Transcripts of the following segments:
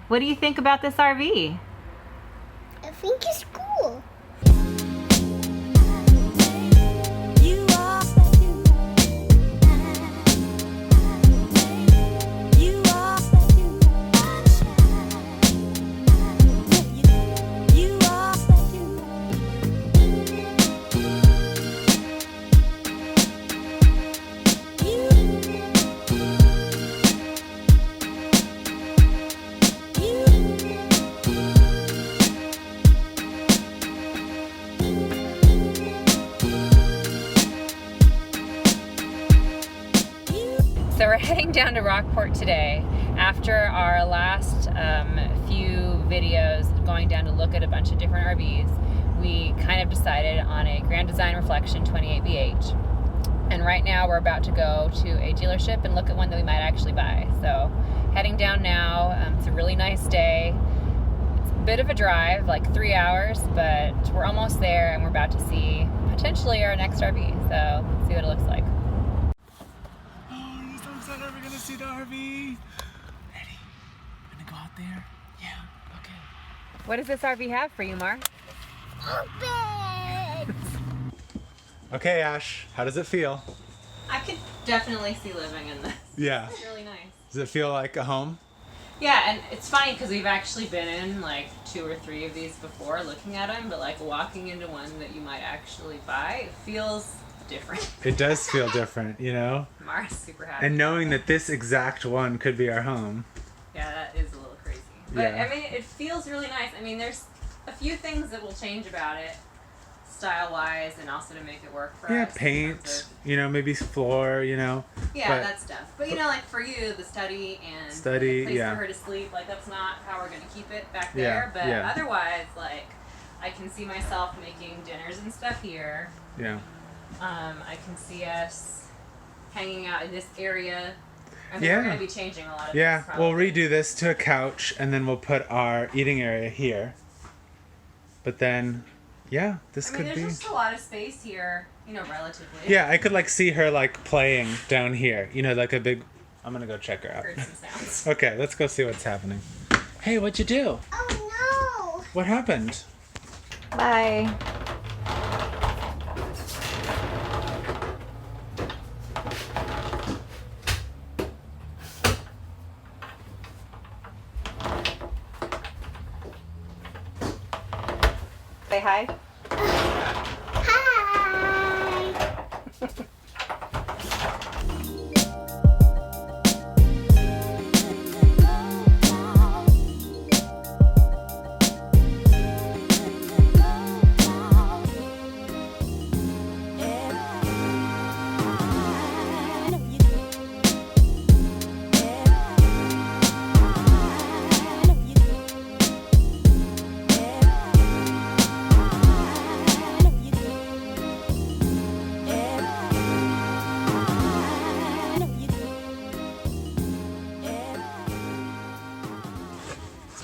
what do you think about this RV? I think it's cool. So we're heading down to Rockport today after our last few videos going down to look at a bunch of different RVs. We kind of decided on a Grand Design Reflection 28BH. And right now we're about to go to a dealership and look at one that we might actually buy. So heading down now. It's a really nice day. It's a bit of a drive, like 3 hours, but we're almost there and we're about to see potentially our next RV. So let's see what it looks like. Are we gonna see the RV? Ready? Gonna go out there? Yeah, okay. What does this RV have for you, Mar? Open! Okay, Ash, how does it feel? I could definitely see living in this. Yeah. It's really nice. Does it feel like a home? Yeah, and it's funny because we've actually been in like 2 or 3 of these before looking at them, but like walking into one that you might actually buy, it feels different. It does feel different, you know? Mara's super happy. And knowing that this exact one could be our home. Yeah, that is a little crazy. But Yeah. I mean, it feels really nice. I mean, there's a few things that will change about it, style-wise, and also to make it work for Yeah, us. in paint, terms you know, maybe floor, you know. Yeah, But- that stuff. But you know, like for you, the study and Study, the place yeah. for her to sleep, like that's not how we're gonna keep it back Yeah, there. But yeah. otherwise, like I can see myself making dinners and stuff here. Yeah. I can see us hanging out in this area. I mean, Yeah. we're gonna be changing a lot of Yeah, things, we'll probably. redo this to a couch and then we'll put our eating area here. But then, yeah, this I mean, could there's be... just a lot of space here, you know, relatively. Yeah, I could like see her like playing down here. You know, like a big... I'm gonna go check her out. Heard some sounds. Okay, let's go see what's happening. Hey, what'd you do? Oh no! What happened? Bye. Say hi. Hi!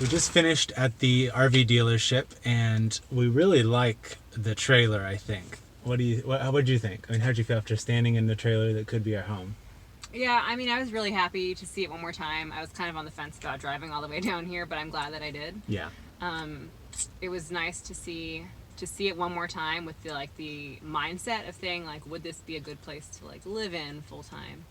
We just finished at the RV dealership and we really like the trailer, I think. What do you think? I mean, how'd you feel after standing in the trailer that could be our home? Yeah, I mean, I was really happy to see it one more time. I was kind of on the fence about driving all the way down here, but I'm glad that I did. Yeah. It was nice to see it one more time with the mindset of saying like, would this be a good place to like live in full time?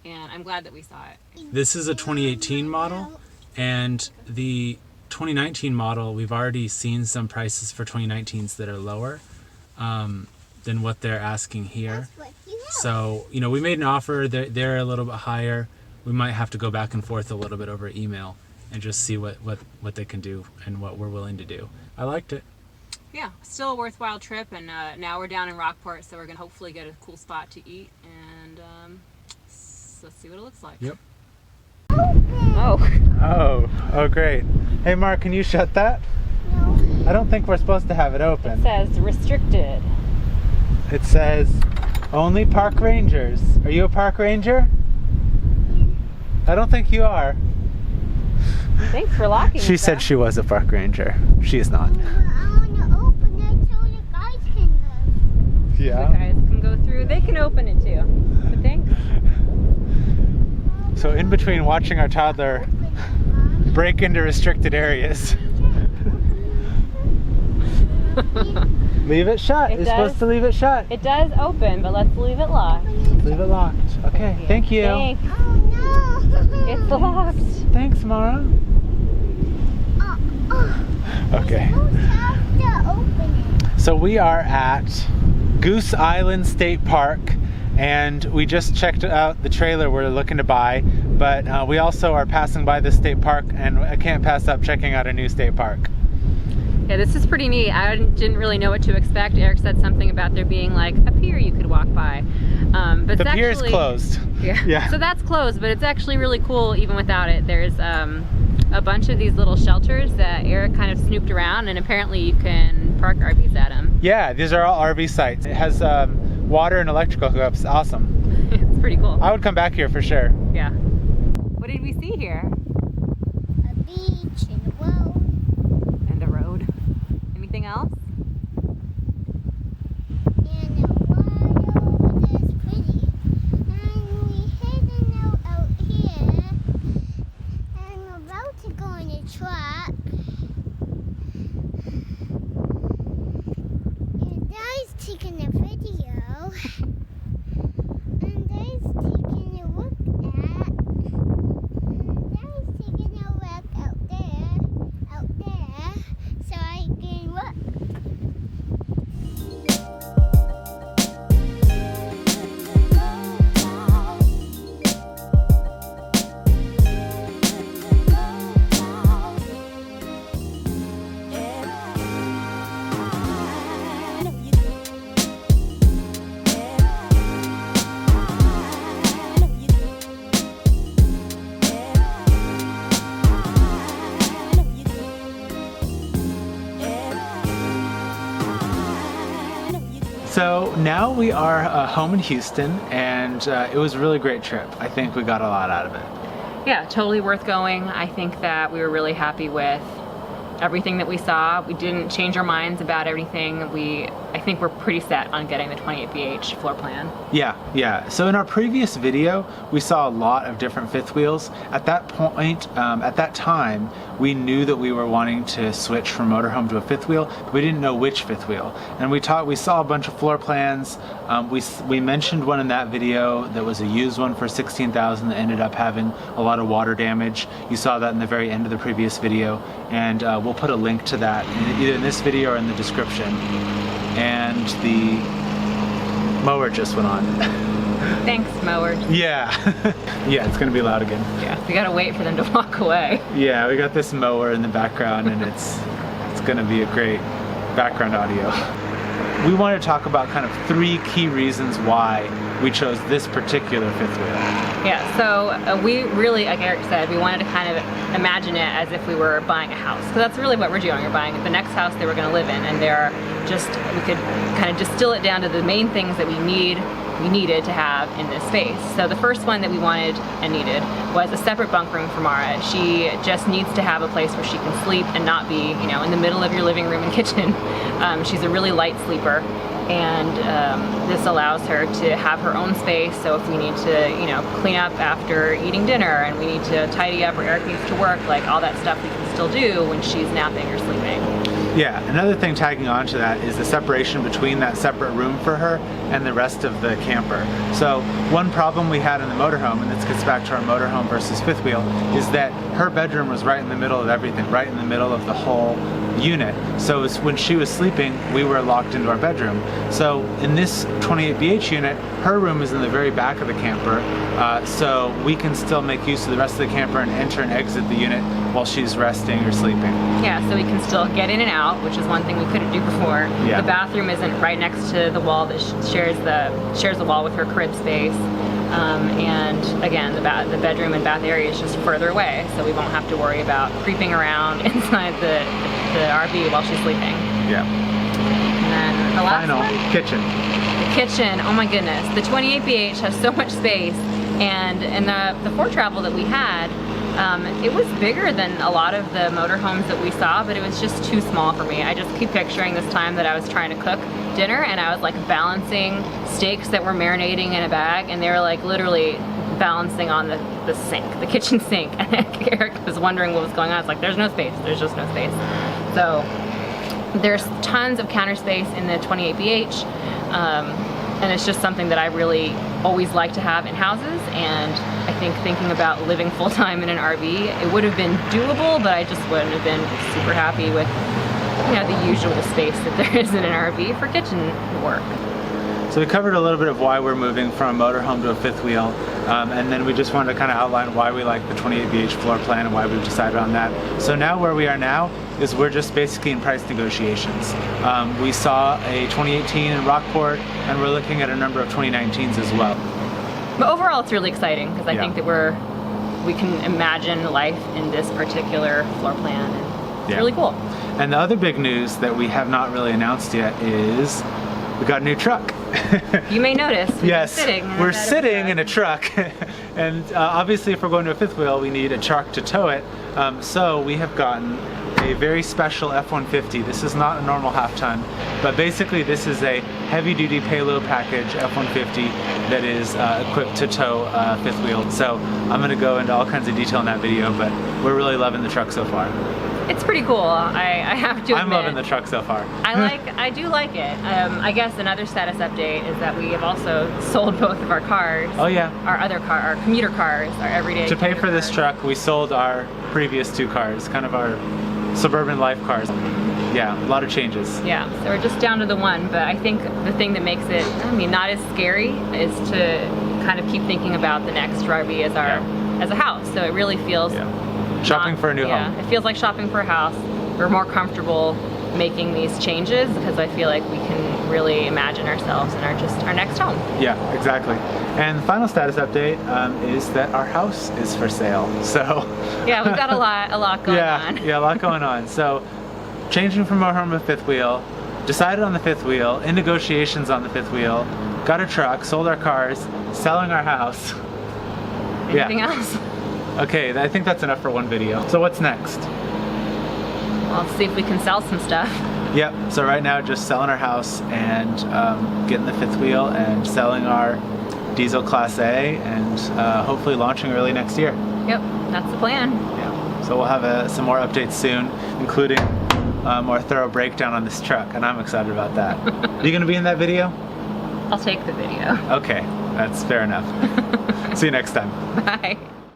And I'm glad that we saw it. This is a 2018 model, and the 2019 model, we've already seen some prices for 2019s that are lower than what they're asking here. What you have. So, you know, we made an offer. They're a little bit higher. We might have to go back and forth a little bit over email and just see what they can do and what we're willing to do. I liked it. Yeah, still a worthwhile trip, and now we're down in Rockport, so we're gonna hopefully get a cool spot to eat, and let's see what it looks like. Yep. Oh, Oh, great. Hey, Mark, can you shut that? No. I don't think we're supposed to have it open. it says restricted. It says only park rangers. Are you a park ranger? I don't think you are. Thanks for locking. She said she was a park ranger. She is not. I want to open it so the guys can go. The Yeah. guys can go through. They can open it too. But thanks. So in between watching our toddler Open it, Mommy. break into restricted areas. Leave it shut. You're supposed to leave it shut. It does open, but let's leave it locked. Leave it locked. Okay, thank you. Thanks. Oh no! It's locked. Thanks, Mara. Okay. So we are at Goose Island State Park, and we just checked out the trailer we're looking to buy, but we also are passing by the state park, and I can't pass up checking out a new state park. Yeah, this is pretty neat. I didn't really know what to expect. Eric said something about there being like a pier you could walk by. But the pier is closed. Yeah. So that's closed, but it's actually really cool even without it. There's a bunch of these little shelters that Eric kind of snooped around, and apparently you can park RVs at them. Yeah, these are all RV sites. It has water and electrical hookups. Awesome. It's pretty cool. I would come back here for sure. Yeah. What did we see here? A beach and a road. And a road. Anything else? And the water is pretty. And we heading out here. And we're about to go on a truck. And Daddy's taking a video. And Daddy's taking a look at. And Daddy's taking a look out there, so I can look. So now we are home in Houston, and it was a really great trip. I think we got a lot out of it. Yeah, totally worth going. I think that we were really happy with everything that we saw. We didn't change our minds about everything. I think we're pretty set on getting the 28BH floor plan. Yeah. So in our previous video, we saw a lot of different fifth wheels. At that point, at that time, we knew that we were wanting to switch from motorhome to a fifth wheel, but we didn't know which fifth wheel. And we saw a bunch of floor plans. We mentioned one in that video that was a used one for $16,000 that ended up having a lot of water damage. You saw that in the very end of the previous video, and we'll put a link to that either in this video or in the description. And the mower just went on. Thanks, mower. Yeah. Yeah, it's gonna be loud again. Yeah, we gotta wait for them to walk away. Yeah, we got this mower in the background, and it's gonna be a great background audio. We want to talk about kind of 3 key reasons why we chose this particular fifth wheel. Yeah, so we really, like Eric said, we wanted to kind of imagine it as if we were buying a house. So that's really what we're doing. We're buying the next house they were going to live in, and we could kind of distill it down to the main things that we needed to have in this space. So the first one that we wanted and needed was a separate bunk room for Mara. She just needs to have a place where she can sleep and not be, in the middle of your living room and kitchen. She's a really light sleeper, and this allows her to have her own space. So if we need to, clean up after eating dinner, and we need to tidy up, or Eric needs to work, like all that stuff we can still do when she's napping or sleeping. Yeah, another thing tagging on to that is the separation between that separate room for her and the rest of the camper. So one problem we had in the motorhome, and this gets back to our motorhome versus fifth wheel, is that her bedroom was right in the middle of everything, right in the middle of the whole unit. So when she was sleeping, we were locked into our bedroom. So in this 28BH unit, her room is in the very back of the camper, so we can still make use of the rest of the camper and enter and exit the unit while she's resting or sleeping. Yeah, so we can still get in and out, which is one thing we couldn't do before. Yeah. The bathroom isn't right next to the wall that shares the wall with her crib space. And again, the bedroom and bath area is just further away, so we won't have to worry about creeping around inside the RV while she's sleeping. Yeah. And then the last one? Kitchen. The kitchen, oh my goodness. The 28BH has so much space, and in the Ford Travel that we had, it was bigger than a lot of the motorhomes that we saw, but it was just too small for me. I just keep picturing this time that I was trying to cook dinner, and I was like balancing steaks that were marinating in a bag, and they were like literally balancing on the sink, the kitchen sink. And Eric was wondering what was going on. It's like, there's no space. There's just no space. So there's tons of counter space in the 28BH. And it's just something that I really always like to have in houses, and I think thinking about living full-time in an RV, it would have been doable, but I just wouldn't have been super happy with, you know, the usual space that there is in an RV for kitchen work. So we covered a little bit of why we're moving from a motorhome to a fifth wheel, and then we just wanted to kind of outline why we like the 28BH floor plan and why we've decided on that. So now where we are now is we're just basically in price negotiations. We saw a 2018 in Rockport, and we're looking at a number of 2019s as well. But overall, it's really exciting because I think that we can imagine life in this particular floor plan. And it's really cool. And the other big news that we have not really announced yet is we got a new truck. You may notice we're sitting in a truck. And obviously if we're going to a fifth wheel, we need a truck to tow it. So we have gotten a very special F-150. This is not a normal half-ton, but basically this is a heavy-duty payload package F-150 that is equipped to tow a fifth wheel. So I'm going to go into all kinds of detail in that video, but we're really loving the truck so far. It's pretty cool. I have to admit. I'm loving the truck so far. I do like it. I guess another status update is that we have also sold both of our cars. Oh yeah. Our commuter cars, our everyday. To pay for this truck, we sold our previous two cars, kind of our suburban life cars. Yeah, a lot of changes. Yeah, so we're just down to the one, but I think the thing that makes it, not as scary is to kind of keep thinking about the next RV as a house. So it really feels shopping for a new home. It feels like shopping for a house. We're more comfortable making these changes because I feel like we can really imagine ourselves in our next home. Yeah, exactly. And the final status update is that our house is for sale. So yeah, we've got a lot going on. Yeah, a lot going on. So changing from motorhome to fifth wheel, decided on the fifth wheel, in negotiations on the fifth wheel, got a truck, sold our cars, selling our house. Anything else? Okay, I think that's enough for one video. So what's next? Well, let's see if we can sell some stuff. Yep, so right now just selling our house and getting the fifth wheel and selling our diesel Class A and hopefully launching early next year. Yep, that's the plan. Yeah, so we'll have some more updates soon, including a more thorough breakdown on this truck, and I'm excited about that. Are you gonna be in that video? I'll take the video. Okay, that's fair enough. See you next time. Bye.